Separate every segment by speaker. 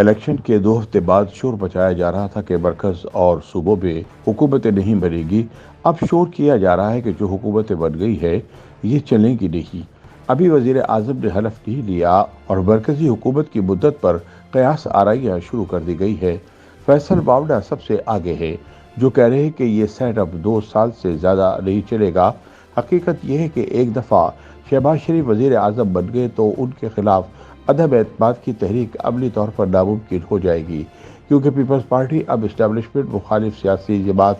Speaker 1: Election کے 2 ہفتے بعد شور مچایا جا رہا تھا کہ مرکز اور صوبوں میں حکومتیں نہیں بنے گی۔ اب شور کیا جا رہا ہے کہ جو حکومتیں بن گئی ہے یہ چلیں گی نہیں۔ ابھی وزیر اعظم نے حلف نہیں لیا اور مرکزی حکومت کی مدت پر قیاس آرائیاں شروع کر دی گئی ہے۔ فیصل باوڑا سب سے آگے ہے، جو کہہ رہے ہیں کہ یہ سیٹ اپ 2 سال سے زیادہ نہیں چلے گا۔ حقیقت یہ ہے کہ ایک دفعہ شہباز شریف وزیر اعظم بن گئے تو ان کے خلاف عدم اعتماد کی تحریک عملی طور پر ناممکن ہو جائے گی، کیونکہ پیپلز پارٹی اب اسٹیبلشمنٹ مخالف سیاسی جماعت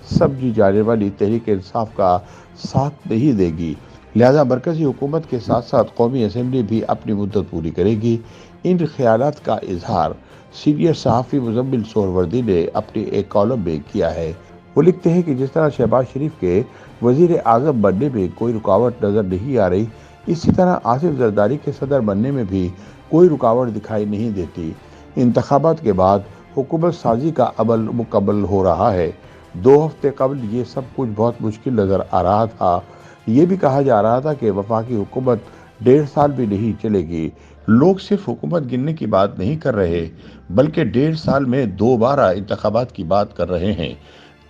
Speaker 1: سمجھی جانے والی تحریک انصاف کا ساتھ نہیں دے گی۔ لہذا مرکزی حکومت کے ساتھ ساتھ قومی اسمبلی بھی اپنی مدت پوری کرے گی۔ ان خیالات کا اظہار سینئر صحافی مزمل سہروردی نے اپنے ایک کالم میں کیا ہے۔ وہ لکھتے ہیں کہ جس طرح شہباز شریف کے وزیر اعظم بننے میں کوئی رکاوٹ نظر نہیں آ رہی، اسی طرح آصف زرداری کے صدر بننے میں بھی کوئی رکاوٹ دکھائی نہیں دیتی۔ انتخابات کے بعد حکومت سازی کا عمل مکمل ہو رہا ہے۔ 2 ہفتے قبل یہ سب کچھ بہت مشکل نظر آ رہا تھا۔ یہ بھی کہا جا رہا تھا کہ وفاقی حکومت 1.5 سال بھی نہیں چلے گی۔ لوگ صرف حکومت گرنے کی بات نہیں کر رہے، بلکہ 1.5 سال میں دوبارہ انتخابات کی بات کر رہے ہیں۔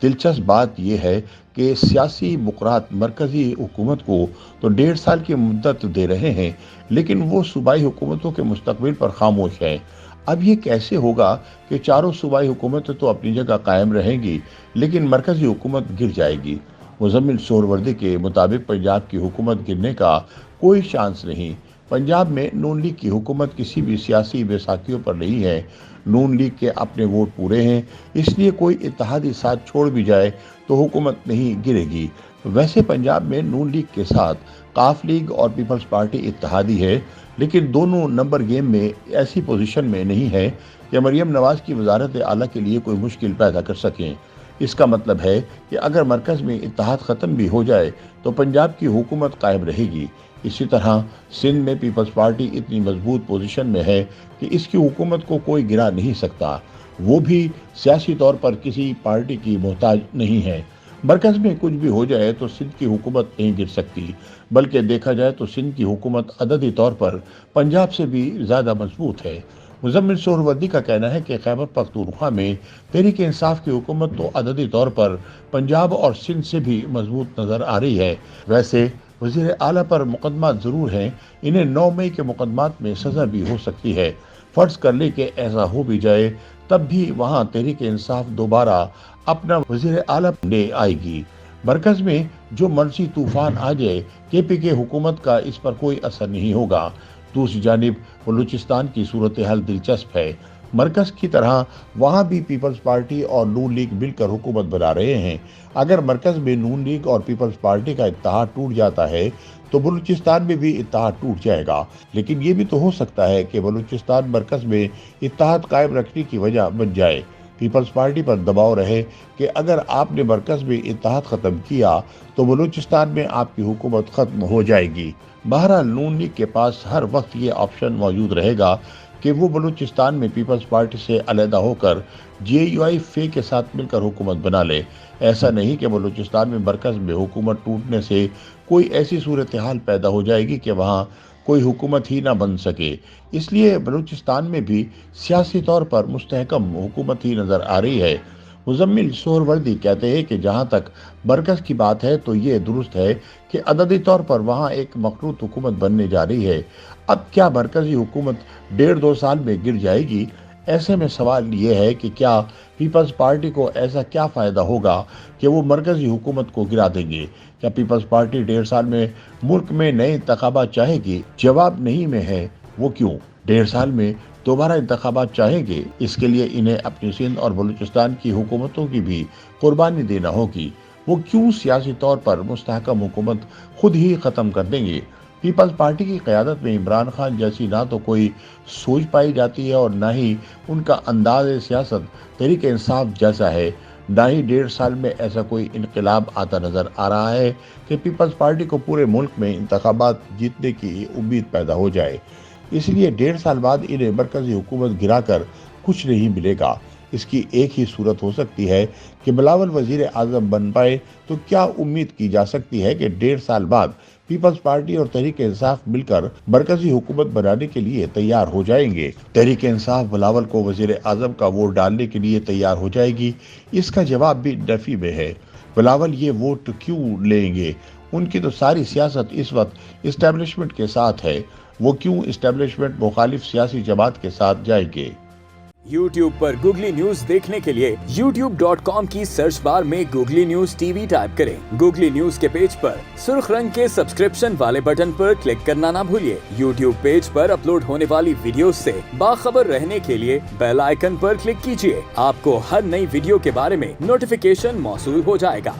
Speaker 1: دلچسپ بات یہ ہے کہ سیاسی بقرات مرکزی حکومت کو تو 1.5 سال کی مدت دے رہے ہیں، لیکن وہ صوبائی حکومتوں کے مستقبل پر خاموش ہے۔ اب یہ کیسے ہوگا کہ چاروں صوبائی حکومتیں تو اپنی جگہ قائم رہیں گی، لیکن مرکزی حکومت گر جائے گی؟ مزمل سہروردی کے مطابق پنجاب کی حکومت گرنے کا کوئی چانس نہیں۔ پنجاب میں نون لیگ کی حکومت کسی بھی سیاسی بیساکھیوں پر نہیں ہے۔ نون لیگ کے اپنے ووٹ پورے ہیں، اس لیے کوئی اتحادی ساتھ چھوڑ بھی جائے تو حکومت نہیں گرے گی۔ ویسے پنجاب میں نون لیگ کے ساتھ قاف لیگ اور پیپلز پارٹی اتحادی ہے، لیکن دونوں نمبر گیم میں ایسی پوزیشن میں نہیں ہے کہ مریم نواز کی وزارت اعلیٰ کے لیے کوئی مشکل پیدا کر سکیں۔ اس کا مطلب ہے کہ اگر مرکز میں اتحاد ختم بھی ہو جائے تو پنجاب کی حکومت قائم رہے گی۔ اسی طرح سندھ میں پیپلز پارٹی اتنی مضبوط پوزیشن میں ہے کہ اس کی حکومت کو کوئی گرا نہیں سکتا۔ وہ بھی سیاسی طور پر کسی پارٹی کی محتاج نہیں ہے۔ مرکز میں کچھ بھی ہو جائے تو سندھ کی حکومت نہیں گر سکتی، بلکہ دیکھا جائے تو سندھ کی حکومت عددی طور پر پنجاب سے بھی زیادہ مضبوط ہے۔ مزمل سہروردی کا کہنا ہے کہ خیبر پختونخوا میں تحریک انصاف کی حکومت تو عددی طور پر پنجاب اور سندھ سے بھی مضبوط نظر آ رہی ہے۔ ویسے وزیر اعلیٰ پر مقدمات ضرور ہیں، انہیں 9 مئی کے مقدمات میں سزا بھی ہو سکتی ہے۔ فرض کر لیں کہ ایسا ہو بھی جائے، تب بھی وہاں تحریک انصاف دوبارہ اپنا وزیر اعلیٰ لے آئے گی۔ مرکز میں جو مرضی طوفان آ جائے، کے پی کے حکومت کا اس پر کوئی اثر نہیں ہوگا۔ دوسری جانب بلوچستان کی صورتحال دلچسپ ہے۔ مرکز کی طرح وہاں بھی پیپلز پارٹی اور نون لیگ مل کر حکومت بنا رہے ہیں۔ اگر مرکز میں نون لیگ اور پیپلز پارٹی کا اتحاد ٹوٹ جاتا ہے تو بلوچستان میں بھی اتحاد ٹوٹ جائے گا، لیکن یہ بھی تو ہو سکتا ہے کہ بلوچستان مرکز میں اتحاد قائم رکھنے کی وجہ بن جائے۔ پیپلز پارٹی پر دباؤ رہے کہ اگر آپ نے مرکز میں اتحاد ختم کیا تو بلوچستان میں آپ کی حکومت ختم ہو جائے گی۔ بہرحال نون لیگ کے پاس ہر وقت یہ آپشن موجود رہے گا کہ وہ بلوچستان میں پیپلز پارٹی سے علیحدہ ہو کر جے یو آئی فے کے ساتھ مل کر حکومت بنا لے۔ ایسا نہیں کہ بلوچستان میں مرکز میں حکومت ٹوٹنے سے کوئی ایسی صورتحال پیدا ہو جائے گی کہ وہاں کوئی حکومت ہی نہ بن سکے۔ اس لیے بلوچستان میں بھی سیاسی طور پر مستحکم حکومت ہی نظر آ رہی ہے۔ مزمل سہروردی کہتے ہیں کہ جہاں تک مرکز کی بات ہے تو یہ درست ہے کہ عددی طور پر وہاں ایک مخلوط حکومت بننے جا رہی ہے۔ اب کیا مرکزی حکومت 1.5-2 سال میں گر جائے گی؟ ایسے میں سوال یہ ہے کہ کیا پیپلز پارٹی کو ایسا کیا فائدہ ہوگا کہ وہ مرکزی حکومت کو گرا دیں گے؟ کیا پیپلز پارٹی 1.5 سال میں ملک میں نئے انتخابات چاہے گی؟ جواب نہیں میں ہے۔ وہ کیوں 1.5 سال میں دوبارہ انتخابات چاہیں گے؟ اس کے لیے انہیں اپنی سندھ اور بلوچستان کی حکومتوں کی بھی قربانی دینا ہوگی۔ وہ کیوں سیاسی طور پر مستحکم حکومت خود ہی ختم کر دیں گے؟ پیپلز پارٹی کی قیادت میں عمران خان جیسی نہ تو کوئی سوچ پائی جاتی ہے اور نہ ہی ان کا انداز سیاست تحریک انصاف جیسا ہے۔ نہ ہی 1.5 سال میں ایسا کوئی انقلاب آتا نظر آ رہا ہے کہ پیپلز پارٹی کو پورے ملک میں انتخابات جیتنے کی امید پیدا ہو جائے۔ اس لیے 1.5 سال بعد انہیں مرکزی حکومت گرا کر کچھ نہیں ملے گا۔ اس کی ایک ہی صورت ہو سکتی ہے کہ بلاول وزیر اعظم بن پائے، تو کیا امید کی جا سکتی ہے کہ 1.5 سال بعد پیپلز پارٹی اور تحریک انصاف مل کر مرکزی حکومت بنانے کے لیے تیار ہو جائیں گے۔ تحریک انصاف بلاول کو وزیر اعظم کا ووٹ ڈالنے کے لیے تیار ہو جائے گی۔ اس کا جواب بھی نفی میں ہے۔ بلاول یہ ووٹ کیوں لیں گے؟ ان کی تو ساری سیاست اس وقت اسٹیبلشمنٹ کے ساتھ ہے، وہ کیوں اسٹیبلشمنٹ مخالف سیاسی جماعت کے ساتھ جائیں گے؟
Speaker 2: یوٹیوب پر گوگلی نیوز دیکھنے کے لیے youtube.com کی سرچ بار میں googly news T V type کریں۔ گوگلی نیوز کے پیج پر سرخ رنگ کے سبسکرپشن والے بٹن پر کلک کرنا نہ بھولیے۔ یوٹیوب پیج پر اپلوڈ ہونے والی ویڈیوز سے باخبر رہنے کے لیے بیل آئیکن پر کلک کیجیے۔ آپ کو ہر نئی ویڈیو کے بارے میں نوٹیفیکیشن موصول ہو جائے گا۔